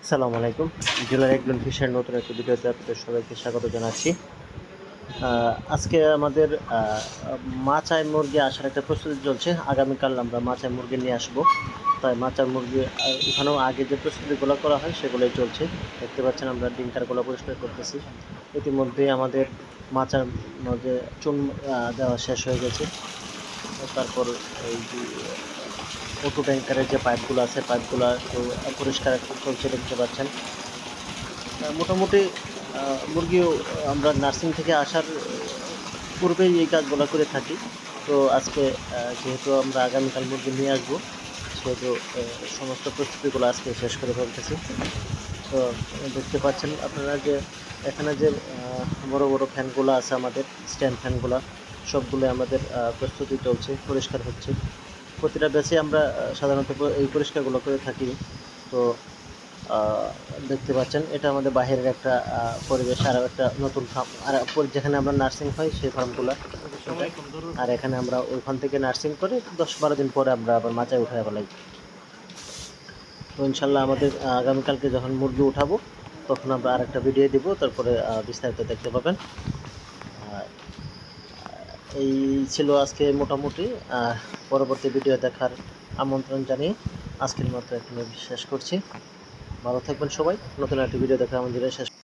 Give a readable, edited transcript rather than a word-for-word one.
আসসালামু আলাইকুম। জুয়েলারি এগলেন ফিশের নতুন একটি ভিডিওতে আপনাদের সবাইকে স্বাগত জানাচ্ছি। আজকে আমাদের মাচায় মুরগি আসার একটা প্রস্তুতি চলছে। আগামীকাল আমরা মাচায় মুরগি নিয়ে আসবো। তাই মাচায় মুরগি উঠানোর আগে যে প্রস্তুতিগুলো করা হয় সেগুলোই চলছে। দেখতে পাচ্ছেন আমরা ডিঙ্কারগুলো পরিষ্কার করতেছি। ইতিমধ্যেই আমাদের মাচার মধ্যে চুন দেওয়া শেষ হয়ে গেছে। তারপর এই যে অটো ট্যাঙ্কারের যে পাইপগুলো আছে পাইপগুলো একটু পরিষ্কার চলছে দেখতে পাচ্ছেন। মোটামুটি মুরগিও আমরা নার্সিং থেকে আসার পূর্বেই এই কাজগুলো করে থাকি। তো আজকে যেহেতু আমরা আগামীকাল মুরগি নিয়ে আসবো, সেহেতু সমস্ত প্রস্তুতিগুলো আজকে শেষ করে ফেলতেছি। তো দেখতে পাচ্ছেন আপনারা যে এখানে যে বড় বড় ফ্যানগুলো আছে আমাদের স্ট্যান্ড ফ্যানগুলো, সবগুলো আমাদের প্রস্তুতি চলছে, পরিষ্কার হচ্ছে। প্রতিটা ব্যাচে আমরা সাধারণত এই পরিষ্কারগুলো করে থাকি। তো দেখতে পাচ্ছেন এটা আমাদের বাহিরের একটা পরিবেশ, আর একটা নতুন ফার্ম, আর যেখানে আমরা নার্সিং হয় সেই ফার্মগুলো। আর এখানে আমরা ওইখান থেকে নার্সিং করে 10-12 দিন পরে আমরা আবার মাচায় উঠায় ফেলাই। তো ইনশাল্লাহ আমাদের আগামীকালকে যখন মুরগি উঠাবো তখন আমরা আর একটা ভিডিও দিব, তারপরে বিস্তারিত দেখতে পাবেন। এই ছিল আজকে মোটামুটি। পরবর্তী ভিডিও দেখার আমন্ত্রণ জানিয়ে আজকের মতো এখানে শেষ করছি। ভালো থাকবেন সবাই। নতুন একটি ভিডিও দেখা আমাদের শেষ